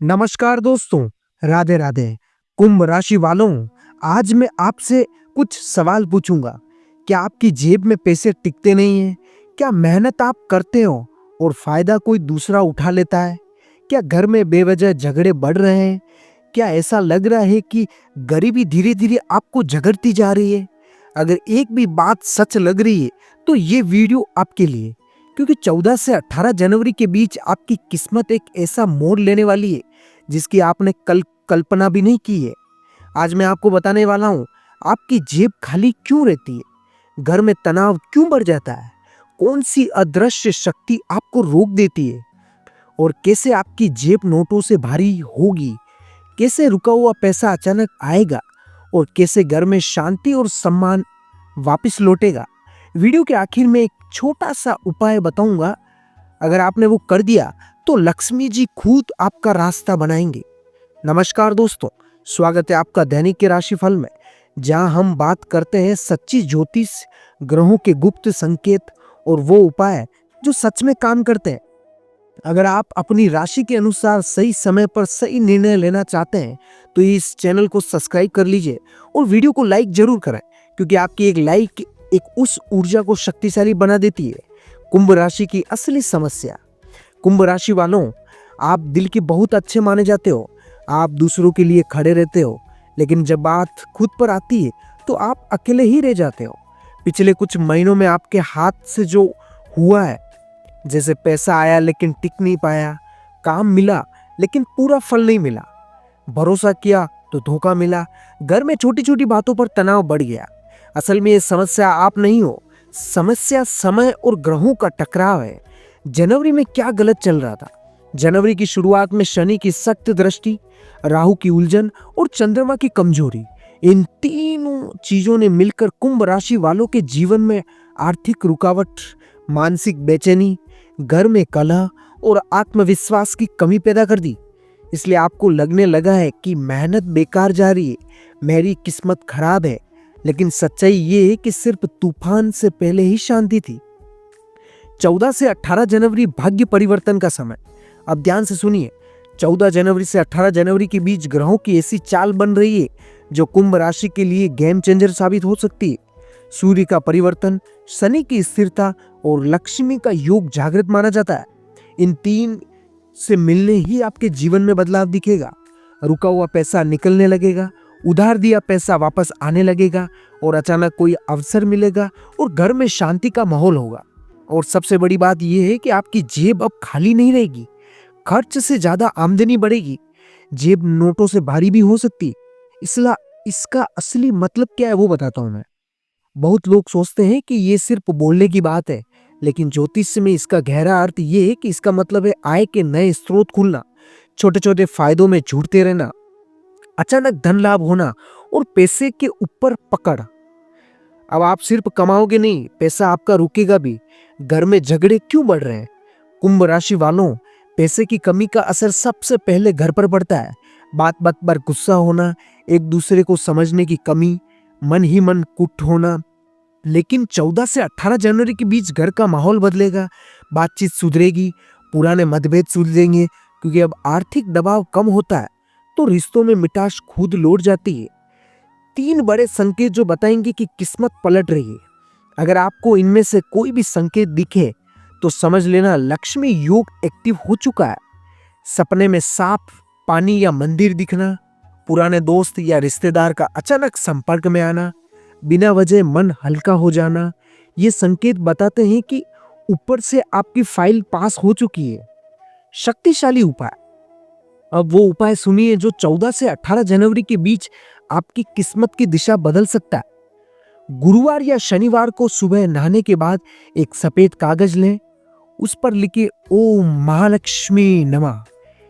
नमस्कार दोस्तों, राधे राधे। कुंभ राशि वालों, आज मैं आपसे कुछ सवाल पूछूंगा। क्या आपकी जेब में पैसे टिकते नहीं हैं? क्या मेहनत आप करते हो और फायदा कोई दूसरा उठा लेता है? क्या घर में बेवजह झगड़े बढ़ रहे हैं? क्या ऐसा लग रहा है कि गरीबी धीरे धीरे आपको झगड़ती जा रही है? अगर एक भी बात सच लग रही है तो ये वीडियो आपके लिए, क्योंकि 14 से 18 जनवरी के बीच आपकी किस्मत एक ऐसा मोड़ लेने वाली है जिसकी आपने कल्पना भी नहीं की है। आज मैं आपको बताने वाला हूँ, आपकी जेब खाली क्यों रहती है, घर में तनाव क्यों बढ़ जाता है, कौन सी अदृश्य शक्ति आपको रोक देती है और कैसे आपकी जेब नोटों से भारी होगी, कैसे रुका हुआ पैसा अचानक आएगा और कैसे घर में शांति और सम्मान वापस लौटेगा। वीडियो के आखिर में एक छोटा सा उपाय बताऊंगा। अगर आपने वो कर दिया तो लक्ष्मी जी खुद आपका रास्ता बनाएंगे। नमस्कार दोस्तों, स्वागत है आपका दैनिक के राशिफल में, जहां हम बात करते हैं सच्ची ज्योतिष, ग्रहों के गुप्त संकेत और वो उपाय जो सच में काम करते हैं। अगर आप अपनी राशि के अनुसार सही समय पर सही निर्णय लेना चाहते हैं तो इस चैनल को सब्सक्राइब कर लीजिए और वीडियो को लाइक जरूर करें, क्योंकि आपकी एक लाइक एक उस ऊर्जा को शक्तिशाली बना देती है। कुंभ राशि की असली समस्या। कुंभ राशि वालों, आप दिल के बहुत अच्छे माने जाते हो, आप दूसरों के लिए खड़े रहते हो, लेकिन जब बात खुद पर आती है तो आप अकेले ही रह जाते हो। पिछले कुछ महीनों में आपके हाथ से जो हुआ है, जैसे पैसा आया लेकिन टिक नहीं पाया, काम मिला लेकिन पूरा फल नहीं मिला, भरोसा किया तो धोखा मिला, घर में छोटी छोटी बातों पर तनाव बढ़ गया। असल में ये समस्या आप नहीं हो, समस्या समय और ग्रहों का टकराव है। जनवरी में क्या गलत चल रहा था? जनवरी की शुरुआत में शनि की सख्त दृष्टि, राहु की उलझन और चंद्रमा की कमजोरी, इन तीनों चीजों ने मिलकर कुंभ राशि वालों के जीवन में आर्थिक रुकावट, मानसिक बेचैनी, घर में कलह और आत्मविश्वास की कमी पैदा कर दी। इसलिए आपको लगने लगा है कि मेहनत बेकार जा रही है, मेरी किस्मत खराब है। लेकिन सच्चाई ये है कि सिर्फ तूफान से पहले ही शांति थी। 14 से 18 जनवरी भाग्य परिवर्तन का समय। अब ध्यान से सुनिए, 14 जनवरी से 18 जनवरी के बीच ग्रहों की ऐसी चाल बन रही है जो कुंभ राशि के लिए गेम चेंजर साबित हो सकती है। सूर्य का परिवर्तन, शनि की स्थिरता और लक्ष्मी का योग जागृत माना जाता है। इन तीन से मिलने ही आपके जीवन में बदलाव दिखेगा। रुका हुआ पैसा निकलने लगेगा, उधार दिया पैसा वापस आने लगेगा और अचानक कोई अवसर मिलेगा और घर में शांति का माहौल होगा। और सबसे बड़ी बात यह है कि आपकी जेब अब खाली नहीं रहेगी, खर्च से ज्यादा आमदनी बढ़ेगी। जेब नोटों से भारी भी हो सकती। इसका असली मतलब क्या है वो बताता हूं मैं। बहुत लोग सोचते हैं कि ये सिर्फ बोलने की बात है, लेकिन ज्योतिष में इसका गहरा अर्थ ये है कि इसका मतलब है आय के नए स्रोत खुलना, छोटे छोटे फायदों में जुड़ते रहना, अचानक धन लाभ होना और पैसे के ऊपर पकड़। अब आप सिर्फ कमाओगे नहीं, पैसा आपका रुकेगा भी। घर में झगड़े क्यों बढ़ रहे हैं? कुंभ राशि वालों, पैसे की कमी का असर सबसे पहले घर पर पड़ता है। बात बात पर गुस्सा होना, एक दूसरे को समझने की कमी, मन ही मन कुट होना। लेकिन 14 से 18 जनवरी के बीच घर का माहौल बदलेगा, बातचीत सुधरेगी, पुराने मतभेद सुलझेंगे, क्योंकि अब आर्थिक दबाव कम होता है तो रिश्तों में मिठास खुद लौट जाती है। 3 बड़े संकेत जो बताएंगे कि किस्मत पलट रही है। अगर आपको इनमें से कोई भी संकेत दिखे तो समझ लेना लक्ष्मी योग एक्टिव हो चुका है। सपने में सांप, पानी या मंदिर दिखना, पुराने दोस्त या रिश्तेदार का अचानक संपर्क में आना, बिना वजह मन हल्का हो जाना, ये संकेत बताते हैं कि ऊपर से आपकी फाइल पास हो चुकी है। शक्तिशाली उपाय। अब वो उपाय सुनिए जो 14 से 18 जनवरी के बीच आपकी किस्मत की दिशा बदल सकता है। गुरुवार या शनिवार को सुबह नहाने के बाद एक सफेद कागज लें, उस पर लिखे ओम महालक्ष्मी नमः।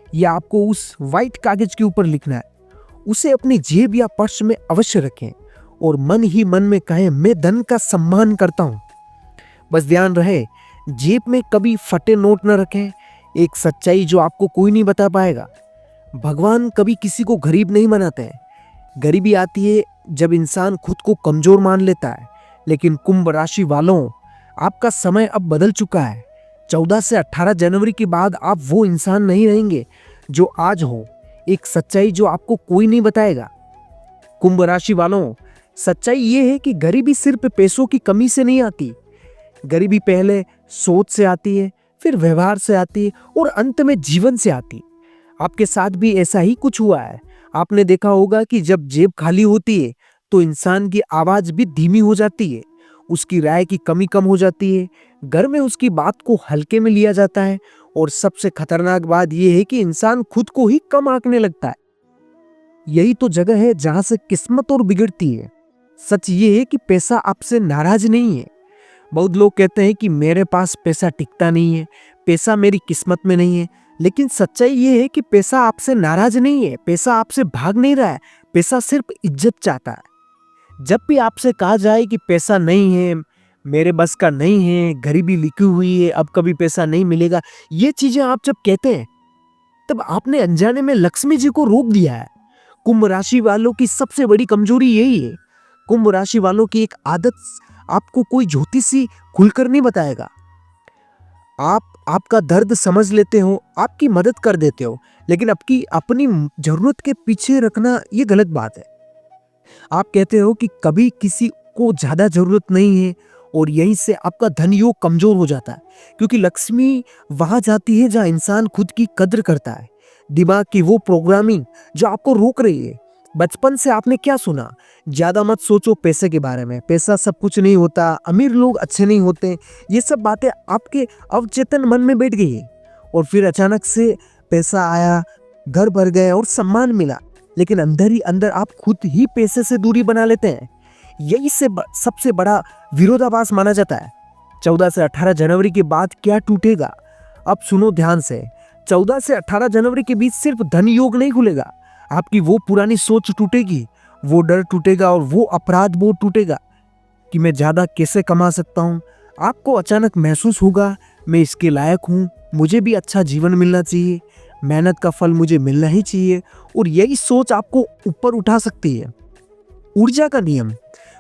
यह आपको उस व्हाइट कागज के ऊपर लिखना है। उसे अपनी जेब या पर्स में अवश्य रखें और मन ही मन में कहें, मैं धन का सम्मान करता हूं। बस ध्यान रहे, जेब में कभी फटे नोट न रखें। एक सच्चाई जो आपको कोई नहीं बता पाएगा, भगवान कभी किसी को गरीब नहीं बनाते हैं। गरीबी आती है जब इंसान खुद को कमजोर मान लेता है। लेकिन कुंभ राशि वालों, आपका समय अब बदल चुका है। 14 से 18 जनवरी के बाद आप वो इंसान नहीं रहेंगे जो आज हो, एक सच्चाई जो आपको कोई नहीं बताएगा। कुंभ राशि वालों, सच्चाई ये है कि गरीबी सिर्फ पैसों की कमी से नहीं आती। गरीबी पहले सोच से आती है, फिर व्यवहार से आती है और अंत में जीवन से आती है। आपके साथ भी ऐसा ही कुछ हुआ है। आपने देखा होगा कि जब जेब खाली होती है तो इंसान की आवाज भी धीमी हो जाती है, उसकी राय की कमी कम हो जाती है, घर में उसकी बात को हल्के में लिया जाता है और सबसे खतरनाक बात यह है कि इंसान खुद को ही कम आंकने लगता है। यही तो जगह है जहां से किस्मत और बिगड़ती है। सच ये है कि पैसा आपसे नाराज नहीं है। बहुत लोग कहते हैं कि मेरे पास पैसा टिकता नहीं है, पैसा मेरी किस्मत में नहीं है, लेकिन सच्चाई ये है कि पैसा आपसे नाराज नहीं है, पैसा आपसे भाग नहीं रहा है, पैसा सिर्फ इज्जत चाहता है। जब भी आपसे कहा जाए कि पैसा नहीं है, मेरे बस का नहीं है, गरीबी लिखी हुई है, अब कभी पैसा नहीं मिलेगा, ये चीजें आप जब कहते हैं तब आपने अनजाने में लक्ष्मी जी को रोक दिया है। कुंभ राशि वालों की सबसे बड़ी कमजोरी यही है। कुंभ राशि वालों की एक आदत आपको कोई ज्योतिषी खुलकर नहीं बताएगा। आप आपका दर्द समझ लेते हो, आपकी मदद कर देते हो, लेकिन आपकी अपनी जरूरत के पीछे रखना ये गलत बात है। आप कहते हो कि कभी किसी को ज्यादा जरूरत नहीं है और यहीं से आपका धन योग कमजोर हो जाता है, क्योंकि लक्ष्मी वहां जाती है जहां इंसान खुद की कद्र करता है। दिमाग की वो प्रोग्रामिंग जो आपको रोक रही है। बचपन से आपने क्या सुना? ज्यादा मत सोचो पैसे के बारे में, पैसा सब कुछ नहीं होता, अमीर लोग अच्छे नहीं होते। ये सब बातें आपके अवचेतन मन में बैठ गई है और फिर अचानक से पैसा आया, घर भर गए और सम्मान मिला, लेकिन अंदर ही अंदर आप खुद ही पैसे से दूरी बना लेते हैं। यही से सबसे बड़ा विरोधाभास माना जाता है। 14 से 18 जनवरी के बाद क्या टूटेगा? अब सुनो ध्यान से। 14 से 18 जनवरी के बीच सिर्फ धन योग नहीं खुलेगा, आपकी वो पुरानी सोच टूटेगी, वो डर टूटेगा और वो अपराध बोध टूटेगा कि मैं ज्यादा कैसे कमा सकता हूँ। आपको अचानक महसूस होगा मैं इसके लायक हूँ, मुझे भी अच्छा जीवन मिलना चाहिए, मेहनत का फल मुझे मिलना ही चाहिए। और यही सोच आपको ऊपर उठा सकती है। ऊर्जा का नियम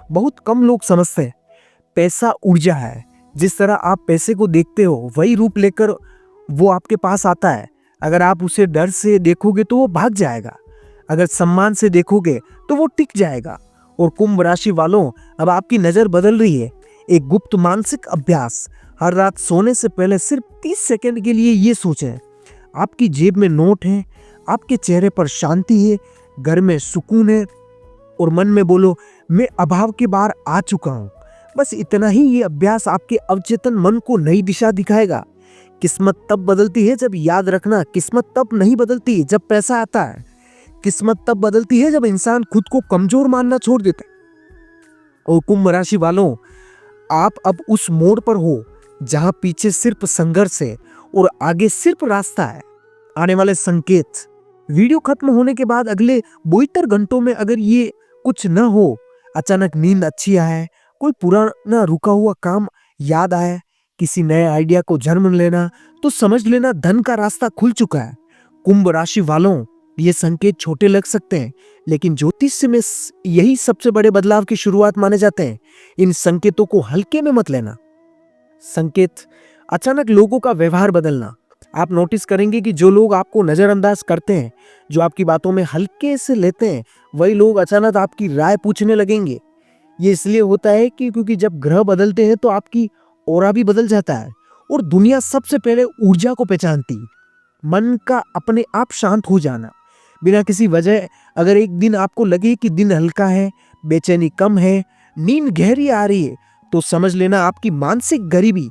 बहुत कम लोग समझते हैं। पैसा ऊर्जा है। जिस तरह आप पैसे को देखते हो वही रूप लेकर वो आपके पास आता है। अगर आप उसे डर से देखोगे तो वो भाग जाएगा, अगर सम्मान से देखोगे तो वो टिक जाएगा। और कुंभ राशि वालों, अब आपकी नजर बदल रही है। एक गुप्त मानसिक अभ्यास, हर रात सोने से पहले सिर्फ 30 सेकंड के लिए ये सोचें, आपकी जेब में नोट है, आपके चेहरे पर शांति है, घर में सुकून है, और मन में बोलो मैं अभाव के बाहर आ चुका हूं। बस इतना ही ये अभ्यास आपके अवचेतन मन को नई दिशा दिखाएगा। किस्मत तब बदलती है जब, याद रखना, किस्मत तब नहीं बदलती जब पैसा आता है, किस्मत तब बदलती है जब इंसान खुद को कमजोर मानना छोड़ देता है। और कुंभ राशि वालों, आप अब उस मोड़ पर हो जहां पीछे सिर्फ संघर्ष है और आगे सिर्फ रास्ता है। आने वाले संकेत, वीडियो खत्म होने के बाद अगले 72 घंटों में अगर ये कुछ न हो, अचानक नींद अच्छी आए, कोई पुराना रुका हुआ काम याद आए, किसी नए आइडिया को जन्म लेना, तो समझ लेना धन का रास्ता खुल चुका है। कुंभ राशि वालों, ये संकेत छोटे लग सकते हैं, लेकिन ज्योतिष में यही सबसे बड़े बदलाव की शुरुआत माने जाते हैं। इन संकेतों को हल्के में मत लेना। संकेत, अचानक लोगों का व्यवहार बदलना। आप नोटिस करेंगे कि जो लोग आपको नजरअंदाज करते हैं, जो आपकी बातों में हल्के से लेते हैं, वही लोग अचानक आपकी राय पूछने लगेंगे। ये इसलिए होता है कि क्योंकि जब ग्रह बदलते हैं तो आपकी ऑरा भी बदल जाता है और दुनिया सबसे पहले ऊर्जा को पहचानती। मन का अपने आप शांत हो जाना बिना किसी वजह। अगर एक दिन आपको लगे कि दिन हल्का है, बेचैनी कम है, नींद गहरी आ रही है, तो समझ लेना आपकी मानसिक गरीबी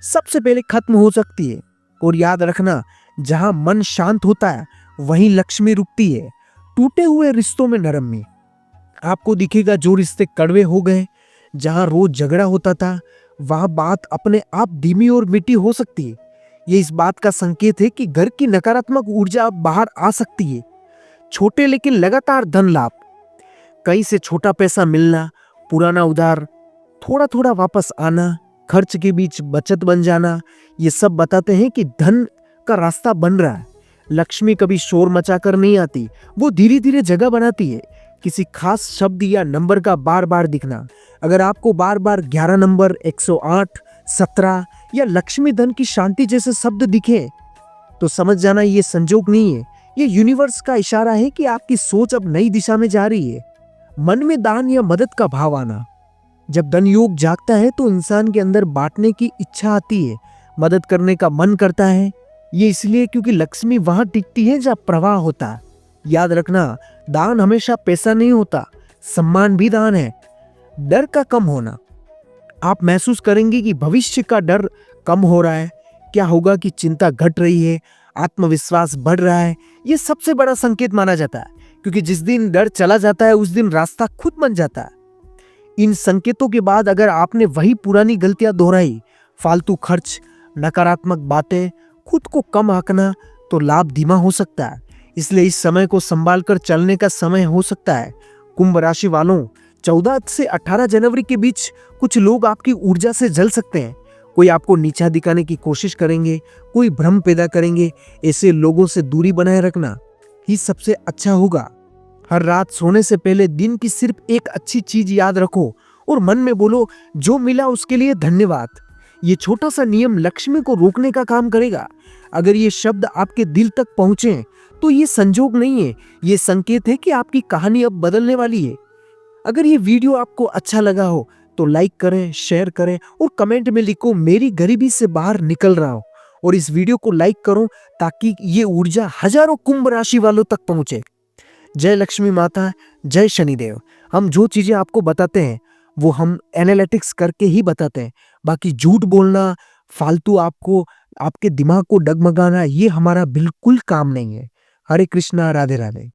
सबसे पहले खत्म हो सकती है। और याद रखना, जहां मन शांत होता है वहीं लक्ष्मी रुकती है। टूटे हुए रिश्तों में नरमी, आपको दिखेगा जो रिश्ते कड़वे हो गए, जहां रोज झगड़ा होता था, वहां बात अपने आप धीमी और मीठी हो सकती है। ये इस बात का संकेत है कि घर की नकारात्मक ऊर्जा अब बाहर आ सकती है। छोटे लेकिन लगातार धन लाभ, कहीं से छोटा पैसा मिलना, पुराना उधार थोड़ा थोड़ा वापस आना, खर्च के बीच बचत बन जाना, ये सब बताते हैं कि धन का रास्ता बन रहा है। लक्ष्मी कभी शोर मचाकर नहीं आती, वो धीरे धीरे जगह बनाती है। किसी खास शब्द या नंबर का बार बार दिखना, अगर आपको बार बार 11 नंबर, 108, 17 या लक्ष्मी धन की शांति जैसे शब्द दिखे तो समझ जाना ये संजोग नहीं है, ये यूनिवर्स का इशारा है कि आपकी सोच अब नई दिशा में जा रही है। मन में दान या मदद का भाव आना। जब धन योग जागता है तो इंसान के अंदर बांटने की इच्छा आती है, मदद करने का मन करता है। ये इसलिए क्योंकि लक्ष्मी वहां टिकती है जहां प्रवाह होता है। याद रखना, दान हमेशा पैसा नहीं होता, सम्मान भी दान है। डर का कम होना। आप महसूस करेंगे कि भविष्य का डर कम हो रहा है, क्या होगा की चिंता घट रही है, आत्मविश्वास बढ़ रहा है। ये सबसे बड़ा संकेत माना जाता है, क्योंकि जिस दिन डर चला जाता है उस दिन रास्ता खुद बन जाता है। इन संकेतों के बाद अगर आपने वही पुरानी गलतियां दोहराई, फालतू खर्च, नकारात्मक बातें, खुद को कम आंकना, तो लाभ धीमा हो सकता है। इसलिए इस समय को संभाल कर चलने का समय हो सकता है। कुंभ राशि वालों, 14 से 18 जनवरी के बीच कुछ लोग आपकी ऊर्जा से जल सकते हैं। कोई आपको नीचा दिखाने की कोशिश करेंगे, कोई भ्रम पैदा करेंगे। ऐसे लोगों से दूरी बनाए रखना ही सबसे अच्छा होगा। हर रात सोने से पहले दिन की सिर्फ एक अच्छी चीज याद रखो और मन में बोलो, जो मिला उसके लिए धन्यवाद। ये छोटा सा नियम लक्ष्मी को रोकने का काम करेगा। अगर ये शब्द आपके दिल तक पहुंचे तो ये संजोग नहीं है, ये संकेत है कि आपकी कहानी अब बदलने वाली है। अगर ये वीडियो आपको अच्छा लगा हो तो लाइक करें, शेयर करें और कमेंट में लिखो, मेरी गरीबी से बाहर निकल रहा हूं। और इस वीडियो को लाइक करो ताकि ये ऊर्जा हजारों कुंभ राशि वालों तक पहुंचे। जय लक्ष्मी माता, जय शनिदेव। हम जो चीजें आपको बताते हैं वो हम एनालिटिक्स करके ही बताते हैं। बाकी झूठ बोलना, फालतू आपको आपके दिमाग को डगमगाना, ये हमारा बिल्कुल काम नहीं है। हरे कृष्णा, राधे राधे।